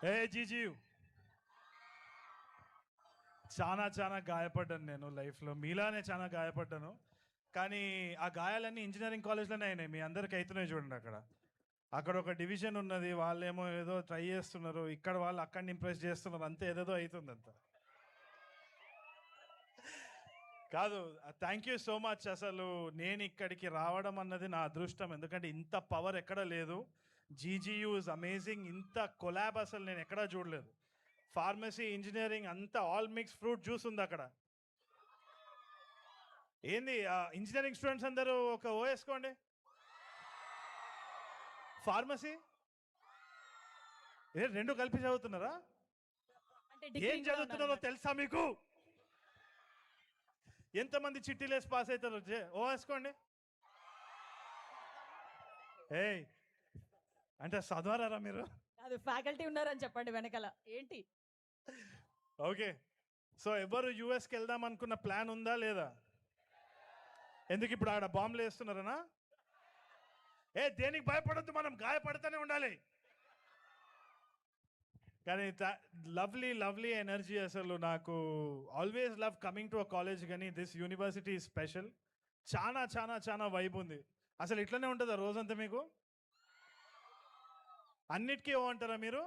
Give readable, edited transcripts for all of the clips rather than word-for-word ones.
ఏ GG చాలా చాలా గాయపడ్డాను నేను లైఫ్లో, మీలానే చాలా గాయపడ్డాను. కానీ ఆ గాయాలన్నీ ఇంజనీరింగ్ కాలేజ్లోనే అయినాయి. మీ అందరికి అవుతున్నాయి చూడండి. అక్కడ అక్కడ ఒక డివిజన్ ఉన్నది, వాళ్ళేమో ఏదో ట్రై చేస్తున్నారు, ఇక్కడ వాళ్ళు అక్కడిని ఇంప్రెస్ చేస్తున్నారు, అంతే ఏదేదో అవుతుంది అంత. కాదు, థ్యాంక్ యూ సో మచ్. అసలు నేను ఇక్కడికి రావడం అన్నది నా అదృష్టం, ఎందుకంటే ఇంత పవర్ ఎక్కడ లేదు. జీజీయూ ఇస్ అమేజింగ్. ఇంత కొలాబ్ అసలు నేను ఎక్కడా చూడలేదు. ఫార్మసీ, ఇంజనీరింగ్ అంతా ఆల్ మిక్స్ ఫ్రూట్ జ్యూస్ ఉంది అక్కడ. ఏంది ఇంజనీరింగ్ స్టూడెంట్స్ అందరూ ఒక ఓ వేసుకోండి. ఫార్మసీ రెండు కలిపి చదువుతున్నారా? ఏం చదువుతున్నారో తెలుసా మీకు? ఎంతమంది చిట్టీలు వేసి పాస్ అవుతారు? ఓ వేసుకోండి. ఏయ్ అంటే చదవరారా మీరు? అది ఫ్యాకల్టీ ఉన్నారని చెప్పండి వెనకాల. ఏంటి? ఓకే, సో ఎవరు యుఎస్కి వెళ్దాం అనుకున్న ప్లాన్ ఉందా లేదా? ఎందుకు ఇప్పుడు ఆడ బాంబులు వేస్తున్నారనా? దేనికి భయపడద్దు, మనం గాయపడుతూనే ఉండాలి. కానీ లవ్లీ లవ్లీ ఎనర్జీ. అసలు నాకు always love coming to a college, కానీ దిస్ యూనివర్సిటీ స్పెషల్. చాలా చాలా చాలా వైబ్ ఉంది. అసలు ఇట్లనే ఉంటుందా రోజంతా మీకు? అన్నిటికీ ఓ అంటారా మీరు?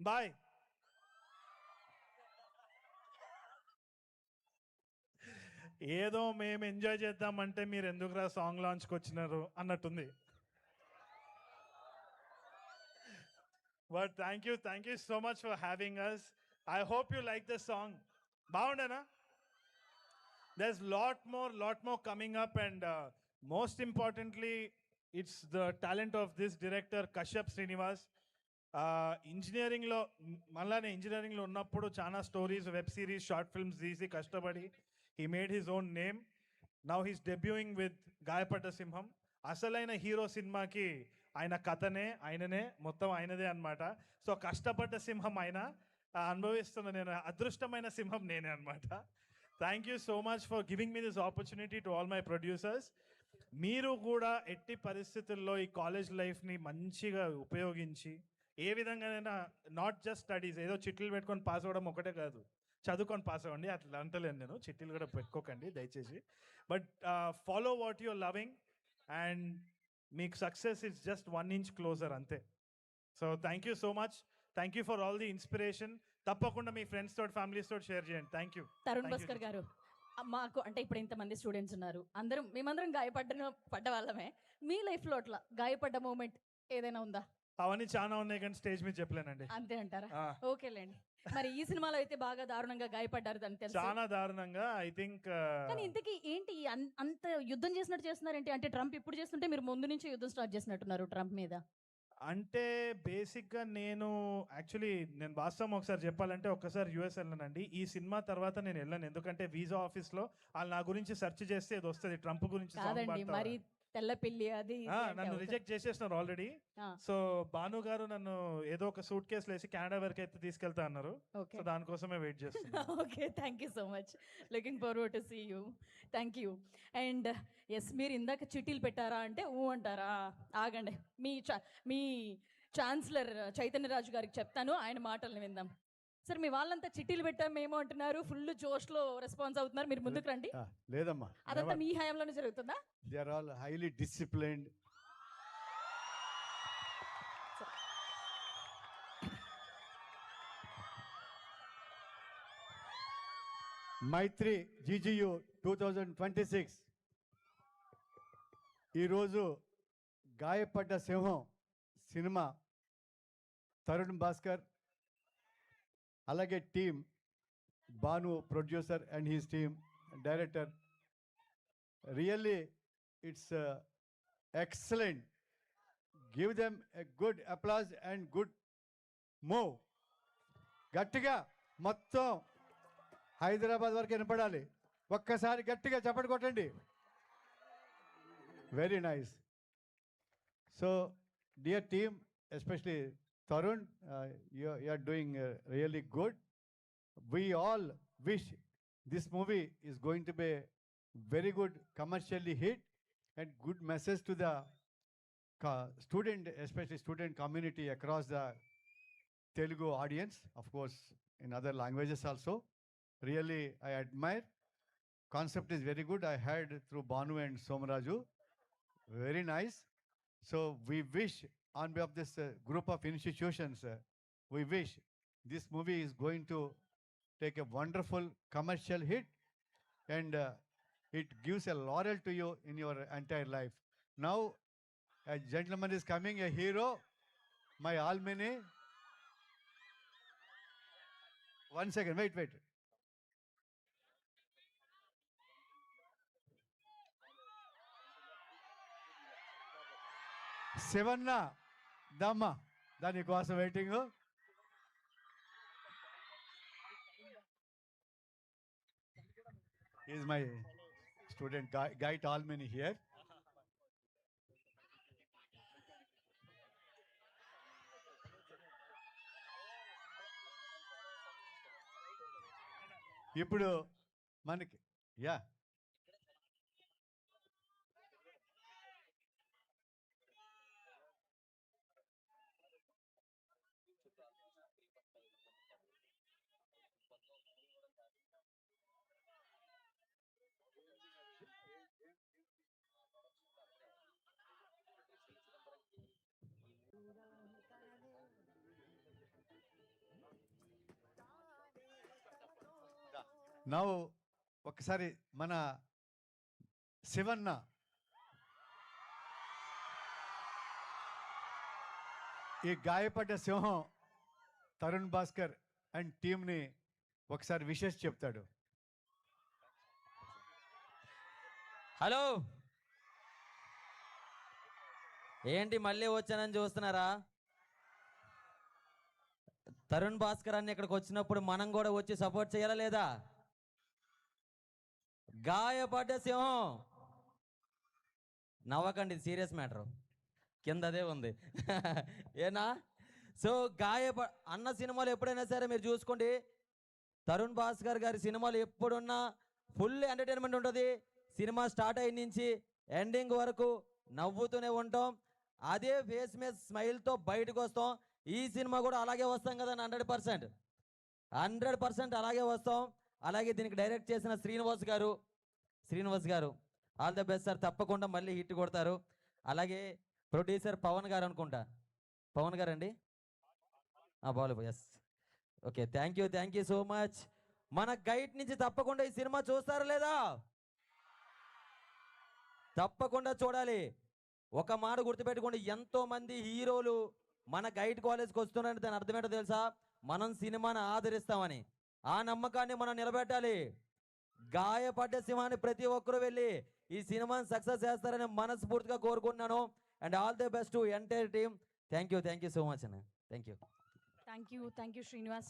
బాయ్. ఏదో మేము ఎంజాయ్ చేద్దామంటే మీరు ఎందుకురా సాంగ్ లాంచ్కి వచ్చినారు అన్నట్టుంది. But thank you so much for having us. I hope you like this song. బాగుండేనా? there's lot more coming up, and most importantly it's the talent of this director Kashyap Srinivas. ఇంజనీరింగ్లో మళ్ళానే ఇంజనీరింగ్లో ఉన్నప్పుడు చాలా stories, web series, short films తీసి కష్టపడి he made his own name. Now he's debuting with గాయపడ్డ సింహం. అసలైన హీరో సినిమాకి ఆయన కథనే, ఆయననే, మొత్తం ఆయనదే అనమాట. సో కష్టపడ్డ సింహం ఆయన, అనుభవిస్తున్న నేను అదృష్టమైన సింహం నేనే అనమాట. Thank you so much for giving me this opportunity to all my producers. మీరు కూడా ఎట్టి పరిస్థితుల్లో ఈ కాలేజ్ లైఫ్ని మంచిగా ఉపయోగించి ఏ విధంగానైనా, నాట్ జస్ట్ స్టడీస్, ఏదో చిట్లు పెట్టుకొని పాస్ అవ్వడం ఒకటే కాదు, చదువుకొని పాస్ అవ్వండి. అట్లా అంటలేను నేను, చిట్టీలు కూడా పెట్టుకోకండి దయచేసి. But follow what your loving, and మీకు success is just 1 inch closer అంతే. So thank you so much. Thank you for all the inspiration. తప్పకుండా మీ ఫ్రెండ్స్ తోటి, ఫ్యామిలీస్ తోటి షేర్ చేయండి. Thank you. తరుణ్ భాస్కర్ గారు, మాకు అంటే ఇప్పుడు ఇంతమంది స్టూడెంట్స్ ఉన్నారు, మేమందరం పడ్డ వాళ్ళమే. మీ లైఫ్లో అట్లా గాయపడ్డ మూమెంట్ ఏదైనా ఉందా? అవన్నీ చాలా ఉన్నాయి కానీ స్టేజ్ మీద చెప్పలేనండి. అంతే అంటారా? ఓకేలేండి. మరి ఈ సినిమాలో అయితే బాగా దారుణంగా గాయపడ్డారు, దాన్ని తెలుసు. చాలా దారుణంగా, ఐ థింక్. కానీ ఇంతకీ ఏంటి అంత యుద్ధం చేసినట్టు చేస్తున్నారేంటి? అంటే ట్రంప్ ఇప్పుడు చేస్తుంటే మీరు ముందు నుంచి యుద్ధం స్టార్ట్ చేసినట్టున్నారు ట్రంప్ మీద. అంటే బేసిక్గా నేను వాస్తవం ఒకసారి చెప్పాలంటే, ఒక్కసారి యుఎస్ వెళ్ళానండి. ఈ సినిమా తర్వాత నేను వెళ్ళాను, ఎందుకంటే వీసా ఆఫీస్లో వాళ్ళు నా గురించి సెర్చ్ చేస్తే ఇది వస్తుంది, ట్రంప్ గురించి. కాదండి, మరి తెల్ల పిల్లి అది నన్ను రిజెక్ట్ చేసేసినారు ఆల్రెడీ. సో భాను గారు నన్ను ఏదో ఒక సూట్ కేసులో వేసి కెనడా వరకు అయితే తీసుకెళ్తా అన్నారు. సో దానికోసమే వెయిట్ చేస్తున్నా. Okay, thank you so much. Looking forward to see you. Thank you. And yes, మీరు ఇందాక చిట్టీలు పెట్టారా అంటే ఊ అంటారా? ఆగండి, మీ ఛాన్సలర్ చైతన్యరాజు గారికి చెప్తాను, ఆయన మాటల్ని విందాం. సార్, మీ వాళ్ళంతా చిట్టీలు పెట్టాం మేము అంటున్నారు, ఫుల్ జోష్లో రెస్పాన్స్ అవుతున్నారు, మీరు ముందుకు రండి. లేదమ్మా, అదంతా మీ హయాంలోనే జరుగుతుందా? They are all highly disciplined. Mythri జీజీయూ 2026 ఈరోజు గాయపడ్డ సింహం సినిమా తరుణ్ భాస్కర్ అలాగే team, Bhanu producer and his team, director, really it's excellent. Give them a good applause and good move. గట్టిగా మొత్తం హైదరాబాద్ వరకు వినపడాలి. ఒక్కసారి గట్టిగా చప్పటి కొట్టండి. Very nice. So dear team, especially Tarun, you are doing really good. We all wish this movie is going to be very good commercially hit and good message to the student, especially student community across the Telugu audience, of course, in other languages also. Really, I admire. Concept is very good. I heard through Banu and Somaraju. Very nice. So we wish, on behalf of this group of institutions, we wish this movie is going to take a wonderful commercial hit, and it gives a laurel to you in your entire life. Now, a gentleman is coming, a hero, my almini. One second, wait. Sevanna, Dhamma, Dani కోసం waiting. He is my student, Guy Talmini here. ఇప్పుడు మనకి yeah now ఒకసారి మన శివన్న ఈ గాయపడ్డ సింహం Tarun Bhaskar and టీంని ఒకసారి విషెస్ చెప్తాడు. హలో, ఏంటి మళ్ళీ వచ్చానని చూస్తున్నారా? తరుణ్ భాస్కర్ అన్న ఇక్కడికి వచ్చినప్పుడు మనం కూడా వచ్చి సపోర్ట్ చేయాలా లేదా? గాయపడ్డ సింహం, నవ్వకండి, సీరియస్ మ్యాటర్, కిందదే ఉంది. ఏనా? సో అన్న సినిమాలు ఎప్పుడైనా సరే మీరు చూసుకోండి, తరుణ్ భాస్కర్ గారి సినిమాలు ఎప్పుడున్నా ఫుల్ ఎంటర్టైన్మెంట్ ఉంటుంది. సినిమా స్టార్ట్ అయిన నుంచి ఎండింగ్ వరకు నవ్వుతూనే ఉంటాం, అదే ఫేస్ మీద స్మైల్తో బయటకు వస్తాం. ఈ సినిమా కూడా అలాగే వస్తాం కదా, 100% అలాగే వస్తాం. అలాగే దీనికి డైరెక్ట్ చేసిన శ్రీనివాస్ గారు ఆల్ ద బెస్ట్ సార్, తప్పకుండా మళ్ళీ హిట్ కొడతారు. అలాగే ప్రొడ్యూసర్ పవన్ గారు అనుకుంటా, పవన్ గారు అండి, Balu, yes, okay, thank you so much. మన గైడ్ నుంచి తప్పకుండా ఈ సినిమా చూస్తారా లేదా? తప్పకుండా చూడాలి. ఒక మాట గుర్తుపెట్టుకోండి, ఎంతో మంది హీరోలు మన గైడ్ కాలేజ్కి వస్తున్నారని దాని అర్థమేంటో తెలుసా? మనం సినిమాని ఆదరిస్తామని. ఆ నమ్మకాన్ని మనం నిలబెట్టాలి. గాయపడ్డ సింహాన్ని ప్రతి ఒక్కరూ వెళ్ళి ఈ సినిమాని సక్సెస్ చేస్తారని మనస్ఫూర్తిగా కోరుకుంటున్నాను. And all the best to entire team. Thank you so much అన్న. Thank you Srinivas.